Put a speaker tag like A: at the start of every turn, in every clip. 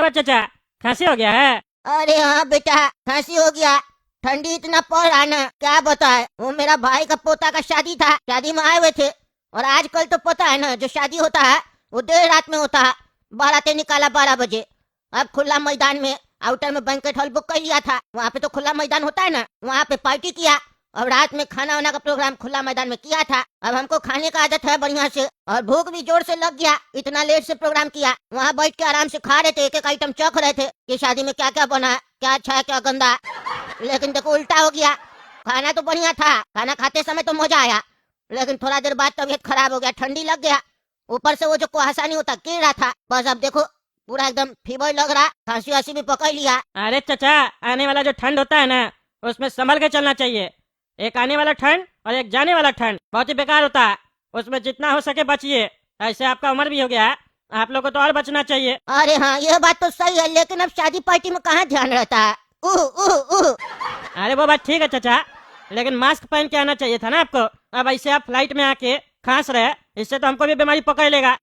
A: बात चाचा, खांसी हो गया है?
B: अरे हाँ बेटा, खांसी हो गया। ठंडी इतना पड़ रहा ना, क्या बताए। वो मेरा भाई का पोता का शादी था, शादी में आए हुए थे। और आजकल तो पता है ना, जो शादी होता है वो देर रात में होता है। बारातें निकाला 12 बजे। अब खुला मैदान में, आउटर में बैंकेट हॉल बुक कर लिया था। वहाँ पे तो खुला मैदान होता है ना, वहाँ पे पार्टी किया। और रात में खाना वाना का प्रोग्राम खुला मैदान में किया था। अब हमको खाने का आदत है बढ़िया से, और भूख भी जोर से लग गया। इतना लेट से प्रोग्राम किया, वहाँ बैठ के आराम से खा रहे थे, एक एक आइटम चख रहे थे कि शादी में क्या क्या बना है, क्या अच्छा है क्या गंदा है। लेकिन देखो उल्टा हो गया। खाना तो बढ़िया था, खाना खाते समय तो मजा आया, लेकिन थोड़ा देर बाद तबीयत खराब हो गया, ठंडी लग गया। ऊपर से वो जो कुहासा नहीं होता, गिर रहा था। बस अब देखो पूरा एकदम फीवर लग रहा, खांसी वासी भी पकड़ लिया।
A: अरे चाचा, आने वाला जो ठंड होता है ना, उसमें संभल के चलना चाहिए। एक आने वाला ठंड और एक जाने वाला ठंड बहुत ही बेकार होता है। उसमें जितना हो सके बचिए। ऐसे आपका उम्र भी हो गया है, आप लोगों को तो और बचना चाहिए।
B: अरे हाँ, यह बात तो सही है, लेकिन अब शादी पार्टी में कहाँ ध्यान रहता है।
A: अरे वो बात ठीक है चाचा, लेकिन मास्क पहन के आना चाहिए था ना आपको। अब ऐसे आप फ्लाइट में आके खांस रहे, इससे तो हमको भी बीमारी पकड़ लेगा।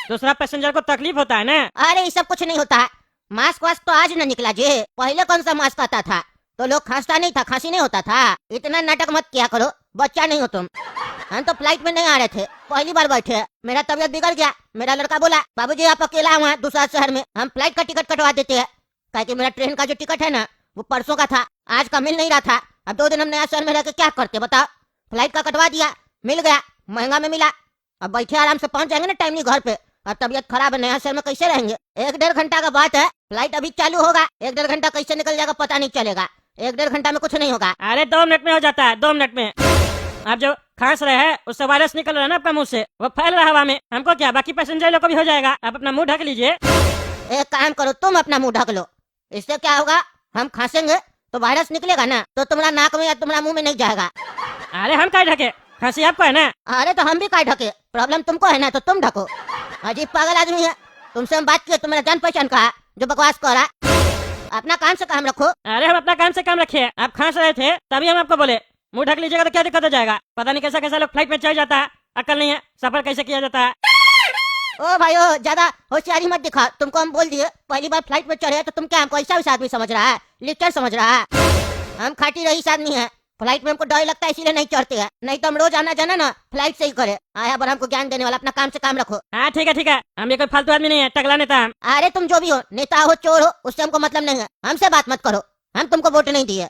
A: दूसरा पैसेंजर को तकलीफ होता है ना।
B: अरे ये सब कुछ नहीं होता है। मास्क वास्क तो आज न निकला जी, पहले कौन सा मास्क आता था तो लोग खांसता नहीं था, खांसी नहीं होता था। इतना नाटक मत किया करो, बच्चा नहीं हो तुम। हम तो फ्लाइट में नहीं आ रहे थे, पहली बार बैठे। मेरा तबीयत बिगड़ गया। मेरा लड़का बोला, बाबूजी आप अकेला हुआ दूसरा शहर में, हम फ्लाइट का टिकट कटवा देते हैं। ताकि मेरा ट्रेन का जो टिकट है ना, वो परसों का था, आज का मिल नहीं रहा था। अब 2 दिन हम नया शहर में रह के क्या करते बताओ। फ्लाइट का कटवा दिया, मिल गया, महंगा में मिला। अब बैठे आराम से पहुंच जाएंगे ना टाइमली घर पे। अब तबीयत खराब है, नया शहर में कैसे रहेंगे। 1-1.5 घंटा का बात है, फ्लाइट अभी चालू होगा। 1-1.5 घंटा कैसे निकल जाएगा पता नहीं चलेगा। 1-1.5 घंटा में कुछ नहीं होगा।
A: अरे 2 मिनट में हो जाता है, 2 मिनट में। आप जो खांस रहे हैं उससे वायरस निकल रहा है ना आपका मुंह से, वो फैल रहा है हवा में। हमको क्या, बाकी पैसेंजर लोग को भी हो जाएगा। आप अपना मुंह ढक लीजिए।
B: एक काम करो, तुम अपना मुंह ढक लो। इससे क्या होगा, हम खांसेंगे तो वायरस निकलेगा ना, तो तुम्हारा नाक में या तुम्हारा मुंह में नहीं जाएगा।
A: अरे हम काय ढके, खांसी आपको है ना।
B: अरे तो हम भी काय ढके, प्रॉब्लम तुमको है ना, तो तुम ढको। अजीब पागल आदमी है। तुमसे हम बात किए, तुम मेरा जान पहचान का है जो बकवास कर रहा। अपना काम से काम रखो।
A: अरे हम अपना काम से काम रखिए। आप खांस रहे थे तभी हम आपको बोले मुंह ढक लीजिएगा, तो क्या दिक्कत हो जाएगा। पता नहीं कैसा कैसा लोग फ्लाइट में चढ़ जाता है, अकल नहीं है सफर कैसे किया जाता है।
B: ओ भाई ओ, ज्यादा होशियारी मत दिखा। तुमको हम बोल दिए, पहली बार फ्लाइट में चढ़े तो तुम क्या हमको ऐसा आदमी समझ रहा है, लिफ्टर समझ रहा है। हम खाटी रईस आदमी है, फ्लाइट में हमको डर लगता है इसीलिए नहीं चढ़ते हैं। नहीं तो हम रोज आना जाना ना फ्लाइट से ही करे। आया पर हमको ज्ञान देने वाला, अपना काम से काम रखो।
A: हाँ ठीक है ठीक है, हम ये कोई फालतू आदमी नहीं है, टकला नेता हम।
B: अरे तुम जो भी हो, नेता हो चोर हो, उससे हमको मतलब नहीं है। हमसे बात मत करो, हम तुमको वोट नहीं दिए।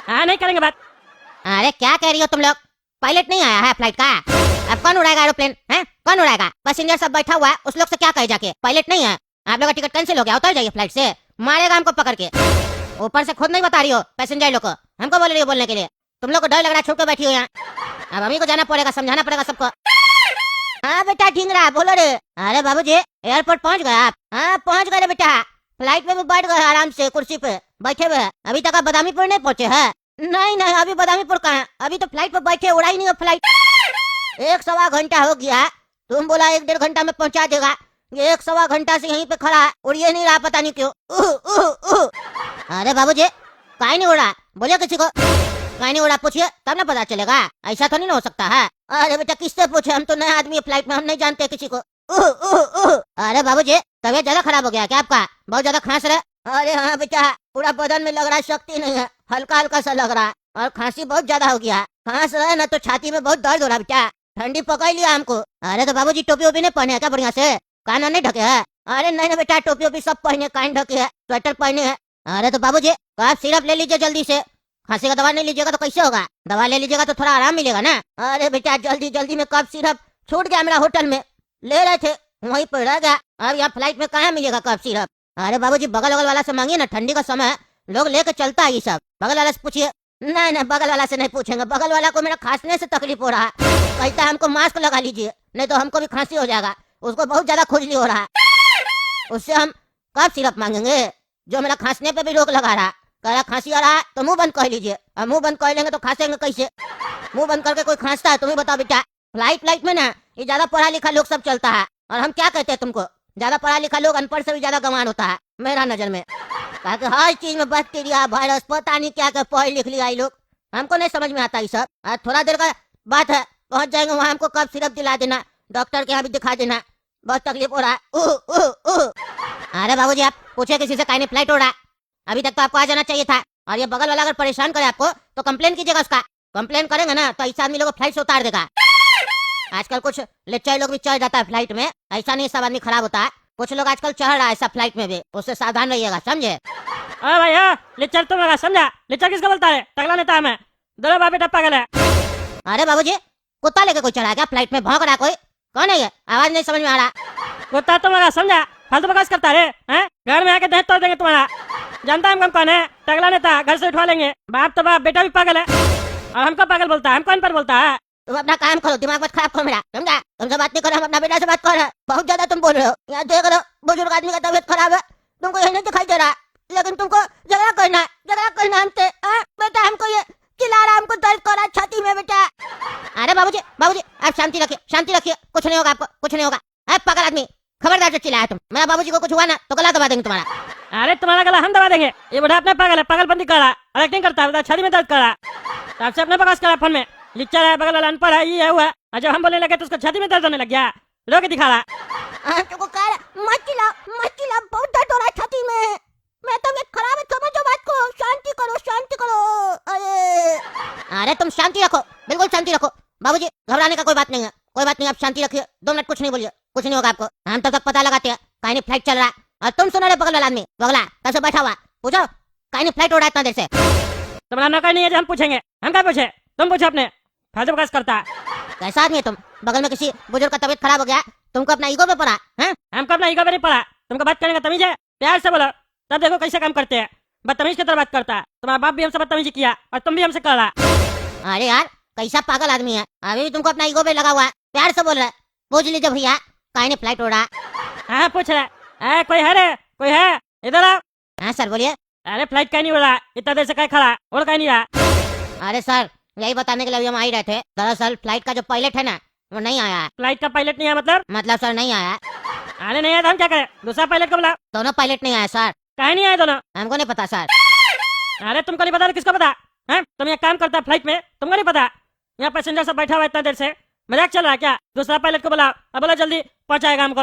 A: हाँ नहीं करेंगे बात।
B: अरे क्या कह रही हो तुम लोग, पायलट नहीं आया है फ्लाइट का। अब कौन उड़ाएगा एरोप्लेन है, कौन उड़ाएगा। पैसेंजर सब बैठा हुआ है, उस लोग से क्या कहे जाके पायलट नहीं है। आप लोग का टिकट कैंसिल हो गया, उतर जाइए फ्लाइट से, मारेगा हमको पकड़ के। ऊपर से खुद नहीं बता रही हो पैसेंजर लोग को, हमको बोल रही हो बोलने के लिए। तुम लोग को डर लग रहा है, छुप के बैठी हो यहाँ। अब हमी को जाना पड़ेगा, समझाना पड़ेगा सबको। हाँ बेटा ढींगरा बोलो रे। अरे बाबूजी एयरपोर्ट पहुँच गए आप। हाँ पहुँच गए बेटा, फ्लाइट में भी बैठ गए आराम से, कुर्सी पे बैठे हुए। अभी तक आप बदामीपुर नहीं पहुँचे है। नहीं नहीं, अभी बदामीपुर कहाँ है, अभी तो फ्लाइट पे बैठे, उड़ा ही नहीं है फ्लाइट। 1-1.25 घंटा हो गया, तुम बोला 1-1.5 घंटा में पहुंचा देगा। ये 1-1.25 घंटा से यहीं पे खड़ा है, उड़िए नहीं रहा, पता नहीं क्यों। अरे बाबूजी काहे नहीं उड़ा, बोले किसी को काहे नहीं उड़ा, पूछिए तब ना पता चलेगा। ऐसा तो नहीं ना हो सकता है। अरे बेटा किससे पूछे, हम तो नए आदमी है फ्लाइट में, हम नहीं जानते किसी को। अरे बाबूजी तबीयत ज्यादा खराब हो गया क्या आपका, बहुत ज्यादा खांस रहे। अरे हाँ बेटा, पूरा बदन में लग रहा है शक्ति नहीं है, हल्का हल्का सा लग रहा है, और खांसी बहुत ज्यादा हो गया। खांस रहे ना तो छाती में बहुत दर्द हो रहा बेटा, ठंडी पकड़ लिया हमको। अरे तो बाबूजी टोपी ओपी नहीं पहने है क्या बढ़िया से, कान नहीं ढके है। अरे नहीं ना बेटा, टोपी ओपी सब पहने, कान ढके है, स्वेटर पहने है। अरे तो बाबूजी आप सिरप ले लीजिए जल्दी से, खांसी का दवा नहीं लीजिएगा तो कैसे होगा, दवा ले लीजिएगा तो थोड़ा आराम मिलेगा ना। अरे बेटा जल्दी जल्दी में कफ सिरप छूट गया मेरा, होटल में ले रहे थे वहीं पर रह गया। अब यहाँ फ्लाइट में कहाँ मिलेगा कफ सिरप। अरे बाबूजी बगल वाला से मांगिए ना, ठंडी का समय लोग लेके चलता है ये सब, बगल वाला से पूछिए। नहीं नहीं बगल वाला से नहीं पूछेंगे, बगल वाला को मेरा खांसने से तकलीफ हो रहा है, कहता है हमको मास्क लगा लीजिए नहीं तो हमको भी खांसी हो जाएगा। उसको बहुत ज्यादा खुजली हो रहा है, उससे हम कफ सिरप मांगेंगे जो मेरा खांसने पे भी रोक लगा रहा है। कह रहा खांसी आ रहा है तो मुंह बंद कर लीजिए, अब मुंह बंद कर लेंगे तो खांसेंगे कैसे, मुंह बंद करके कोई खांसता है, तुम्हें बताओ बेटा। फ्लाइट में ना ये ज्यादा पढ़ा लिखा लोग सब चलता है, और हम क्या कहते हैं तुमको, ज्यादा पढ़ा लिखा लोग अनपढ़ से भी ज्यादा गंवार होता है मेरा नजर में। ताकि हर चीज में बैक्टीरिया वायरस पता नहीं क्या क्या पढ़ लिख लिया ये लोग, हमको नहीं समझ में आता ये सब। आज थोड़ा देर का बात है, पहुंच जाएंगे वहाँ, हमको कफ सिरप दिला देना, डॉक्टर के यहाँ भी दिखा देना, बहुत तकलीफ हो रहा है। अरे बाबूजी आप पूछे किसी से, काहे नहीं फ्लाइट उड़ा? अभी तक तो आपको आ जाना चाहिए था। और ये बगल वाला अगर परेशान करे आपको तो कंप्लेन कीजिएगा उसका। कंप्लेन करेंगे ना तो ऐसा आदमी लोग को फ्लाइट से उतार देगा। आजकल कुछ लिच्चा लोग भी चढ़ जाता है फ्लाइट में, ऐसा नहीं सब आदमी खराब होता है। कुछ लोग आजकल चढ़ रहा है ऐसा फ्लाइट में भी, उससे सावधान रहिएगा, समझे?
A: अरे भाई हाँ, लिच्चर तुम लगा समझा? लिच्चर किसको बोलता है? टकला नेता है मैं। दोनों बाप बेटा पागल है।
B: अरे बाबूजी कुत्ता लेके कोई चढ़ा क्या फ्लाइट में? भौंक रहा कोई? कौन है ये? आवाज नहीं समझ में आ रहा।
A: कुत्ता तुम लगा समझा? फालतू बकवास करता है हैं? घर में आके दहेज तोड़ देंगे तुम्हारा। जानता है हम कौन है? टकला नेता, घर से उठवा लेंगे। बाप तो बाप, बेटा भी पागल है और हमको पागल बोलता है। हम कौन पर बोलता है?
B: तुम अपना काम करो, दिमाग मत खराब करो मेरा, समझा? तुमसे बात नहीं कर रहे, हम अपना बेटा से बात कर रहे हैं। बहुत ज्यादा तुम बोल रहे हो। यहाँ देख रहे हो बुजुर्ग आदमी का तबीयत खराब है, तुमको यही नहीं दिखाई दे रहा, लेकिन तुमको झगड़ा करना है हमसे। बेटा हमको ये चिल्ला रहा, हमको दर्द कर रहा छाती में बेटा। अरे बाबूजी बाबूजी आप शांति रखिए, कुछ नहीं होगा आपको, कुछ नहीं होगा। पागल आदमी, खबरदार जो चिल्लाया तुम। मेरा बाबूजी को कुछ हुआ ना तो गला दबा देंगे तुम्हारा।
A: अरे तुम्हारा गला हम दबा देंगे। ये बुढ़ा अपने पागल है, पागलपंती कर रहा और एक्टिंग करता है, छाती में दर्द कर रहा। आपसे अपने बकवास कर रहा फोन में। लिच्चर है, बगल वाला अनपढ़ है, ये हुआ। और जब हम बोलने लगे तो उसको छाती में दर्द होने लग गया, रो के दिखा रहा।
B: तुमको कह रहा मत चिल्ला, बहुत दर्द हो रहा है छाती में। मैं तबीयत खराब है, समझो बात को, शांति करो। अरे तुम शांति रखो, बिल्कुल शांति रखो। बाबूजी घबराने का कोई बात नहीं है, आप शांति रखिए। 2 मिनट कुछ नहीं बोलिए, कुछ नहीं होगा आपको। हम तब तक पता लगाते हैं कहीं फ्लाइट चल रहा है। और तुम सुनो रे बगल वाला आदमी, बगला कैसे बैठा हुआ, पूछो कहीं फ्लाइट उड़ा इतना देर से।
A: तुम्हारा नौकर नहीं है जो हम पूछेंगे? हम क्या पूछे? तुम पूछो अपने। फालतू बकवास करता है।
B: कैसा आदमी है तुम? बगल में किसी बुजुर्ग का तबीयत खराब हो गया, तुमको अपना ईगो पे पड़ा है?
A: हमको अपना ईगो पे नहीं पड़ा। तुमको बात करने का तमीज है? प्यार से बोलो, तब देखो कैसे काम करते हैं। बदतमीज की तरह बात करता है। तुम्हारा बाप भी हमसे बदतमीजी किया और तुम भी हमसे कर रहा।
B: अरे यार कैसा पागल आदमी है, अभी भी तुमको अपना ईगो पे लगा हुआ है। प्यार से बोल रहा है, पूछ लीजिए भैया कहीं ने फ्लाइट उड़ा।
A: हाँ पूछ रहा है, कोई है रे? कोई है? इधर आओ।
B: हाँ सर बोलिए।
A: अरे फ्लाइट कहीं नहीं उड़ा, इतना देर से कहीं खड़ा और कहीं नहीं रहा।
B: अरे सर यही बताने के लिए हम आ ही रहे थे। दरअसल फ्लाइट का जो पायलट है ना वो नहीं आया है।
A: फ्लाइट का पायलट नहीं है
B: मतलब सर नहीं आया।
A: आने नहीं आया तो हम क्या करें? दूसरा पायलट को बुला।
B: दोनों पायलट नहीं आया सर।
A: कहीं नहीं आए दोनों?
B: हमको नहीं पता सर।
A: अरे तुमको नहीं पता तो किसको पता है? तुम ये काम करता है फ्लाइट में, तुमको नहीं पता? यहाँ पैसेंजर सब बैठा हुआ इतना देर से, मजाक चल रहा है क्या? दूसरा पायलट को बुलाओ और बोला जल्दी पहुंचाएगा हमको।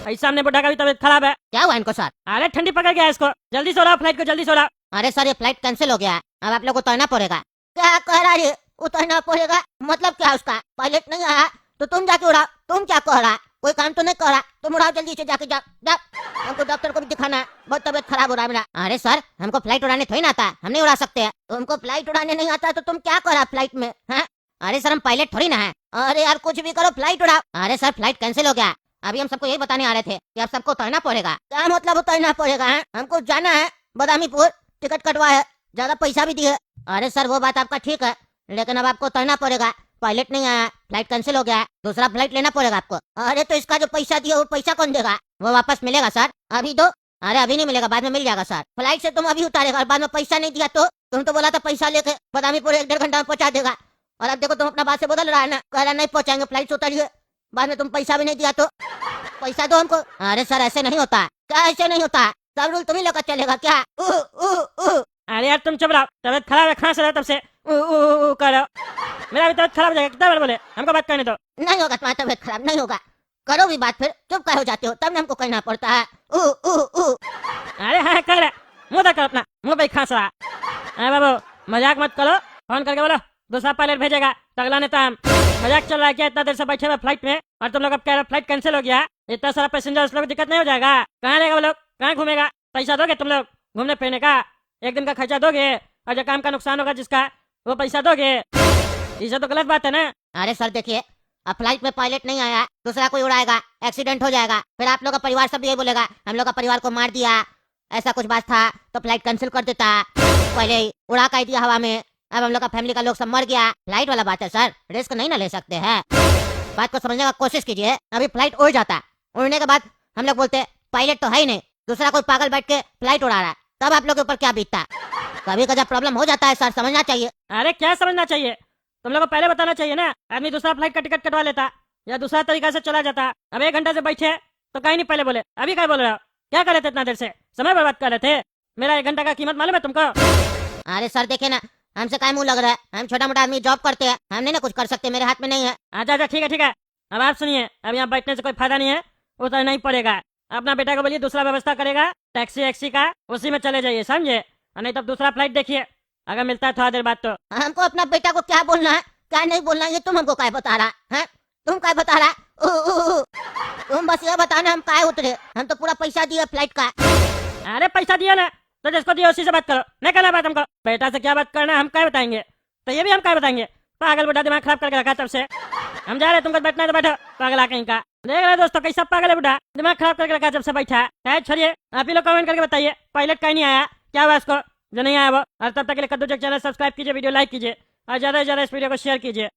A: ऐसा हमने बुढ़ा का भी तबीयत खराब है।
B: क्या हुआ इनको सर?
A: अरे ठंडी पकड़ गया इसको, जल्दी सो रहा फ्लाइट को, जल्दी सो रहा।
B: अरे सर ये फ्लाइट कैंसिल हो गया है, अब आप लोग को उतरना पड़ेगा। क्या कह रहा है? उतरना पड़ेगा मतलब क्या? उसका पायलट नहीं आया तो तुम जाके उड़ाओ। तुम क्या कह रहा? कोई काम तो नहीं कर रहा, तुम उड़ाओ जल्दी से, जाके जाओ। हमको डॉक्टर को भी दिखाना है, बहुत तबीयत खराब हो रहा है मेरा। अरे सर हमको फ्लाइट उड़ाने थोड़ी ना आता, हम नहीं उड़ा सकते हैं। तुमको फ्लाइट उड़ाने नहीं आता तो तुम क्या कर रहा फ्लाइट में है? अरे सर हम पायलट थोड़ी ना है। अरे यार कुछ भी करो, फ्लाइट उड़ाओ। अरे सर फ्लाइट कैंसिल हो गया, अभी हम सबको यही बताने आ रहे थे कि अब सबको उतरना पड़ेगा। क्या मतलब उतरना पड़ेगा है? हमको जाना है बदामीपुर, टिकट कटवा है, ज्यादा पैसा भी दिए। अरे सर वो बात आपका ठीक है, लेकिन अब आपको उतरना पड़ेगा। पायलट नहीं आया, फ्लाइट कैंसिल हो गया, दूसरा फ्लाइट लेना पड़ेगा आपको। अरे तो इसका जो पैसा दिया वो पैसा कौन देगा? वो वापस मिलेगा सर? अभी दो। अरे अभी नहीं मिलेगा, बाद में मिल जाएगा सर। फ्लाइट से तुम अभी उतारेगा और बाद में पैसा नहीं दिया तो? तुम तो बोला था पैसा लेके बदामीपुर 1-1.5 घंटा में पहुंचा देगा, और अब देखो तुम अपना बात से बदल रहा है ना, कह रहा नहीं पहुंचाएंगे, फ्लाइट से उतारिए, बाद में तुम पैसा भी नहीं दिया तो? पैसा दो हमको। अरे सर ऐसे नहीं होता। क्या ऐसे नहीं होता? सब रूल तुम्ही लेकर चलेगा क्या?
A: अरे यार तुम चुप रहो, तबीयत खराब है, खांस रहा है तब से कर रहे हो। मेरा भी तबीयत खराब हो जाएगा, कितना बार बोले? हमको बात करने दो।
B: नहीं होगा तुम्हारी तबीयत खराब, नहीं होगा। करो भी बात, फिर चुप क्या हो जाते हो? तब ने हमको कहना पड़ता है।
A: अरे हाँ कर रहा, मुँह तक अपना, मुँह पे खांस रहा। अरे बाबू मजाक मत करो, फोन करके बोलो दूसरा पायलट भेजेगा। तगला नेता हम, मजाक चल रहा है क्या? इतना देर से बैठे हुए फ्लाइट में और तुम लोग अब कह रहे फ्लाइट कैंसिल हो गया। इतना सारा पैसेंजर लोग दिक्कत नहीं हो जाएगा? कहाँ रहेगा वो लोग, कहाँ घूमेगा? पैसा दोगे तुम लोग घूमने फिरने का? एक दिन का खर्चा दोगे और जो काम का नुकसान होगा जिसका वो पैसा दोगे? ये तो गलत बात है ना।
B: अरे सर देखिए अब फ्लाइट में पायलट नहीं आया, दूसरा कोई उड़ाएगा, एक्सीडेंट हो जाएगा, फिर आप लोग का परिवार सब यही बोलेगा हम लोग का परिवार को मार दिया, ऐसा कुछ बात था तो फ्लाइट कैंसिल कर देता, पहले ही उड़ा कर दिया हवा में, अब हम लोग का फैमिली का लोग सब मर गया। फ्लाइट वाला बात है सर, रिस्क नहीं ना ले सकते हैं। बात को समझने का कोशिश कीजिए। अभी फ्लाइट उड़ जाता, उड़ने के बाद हम लोग बोलते पायलट तो है ही नहीं, दूसरा कोई पागल बैठ के फ्लाइट उड़ा रहा है, तब आप लोग के ऊपर क्या बीतता? कभी कभी प्रॉब्लम हो जाता है सर, समझना चाहिए।
A: अरे क्या समझना चाहिए? तुम लोग को पहले बताना चाहिए ना। आदमी दूसरा फ्लाइट का टिकट कटवा लेता या दूसरा तरीका से चला जाता। अब 1 घंटा से बैठे तो कहीं नहीं पहले बोले, अभी क्या बोल रहे हो? क्या कर रहे थे इतना देर से? समय बर्बाद कर रहे थे। मेरा 1 घंटा का कीमत मालूम है तुमको?
B: अरे सर देखे ना, हमसे काय मुंह लग रहा है, हम छोटा मोटा आदमी जॉब करते हैं, हम नहीं ना कुछ कर सकते, मेरे हाथ में नहीं है।
A: अच्छा अच्छा ठीक है ठीक है, अब आप सुनिए, अब यहाँ बैठने से कोई फायदा नहीं है, उतरना ही पड़ेगा। अपना बेटा को बोलिए दूसरा व्यवस्था करेगा टैक्सी एक्सी का, उसी में चले जाइए, समझे? और नहीं तो दूसरा फ्लाइट देखिए, अगर मिलता है थोड़ा देर बाद तो।
B: हमको अपना बेटा को क्या बोलना है क्या नहीं बोलना है, ये तुम हमको क्या बता रहा है? तुम क्या बता रहा? तुम बस ये बताना हम काय उतरे, हम तो पूरा पैसा दिए फ्लाइट का।
A: अरे पैसा दिया ना, तो जिसको दिया उसी से बात करो, नहीं करना बात हमको। बेटा से क्या बात करना है हम क्या बताएंगे, तो ये भी हम क्या बताएंगे? पागल बुढ़ा दिमाग खराब करके रखा तब से। हम जा रहे, तुमको बैठना है तो बैठो, पागल कहीं का। देख रहे दोस्तों कैसा पागल है बुढ़ा, दिमाग खराब करके रखा जब से बैठा है। छोड़िए, आप ही लोग कमेंट करके बताइए पायलट कहीं नहीं आया, क्या हुआ इसको जो नहीं आया वो। और तब तक के लिए कद्दू चैनल सब्सक्राइब कीजिए, वीडियो लाइक कीजिए और ज्यादा से ज्यादा इस वीडियो को शेयर कीजिए।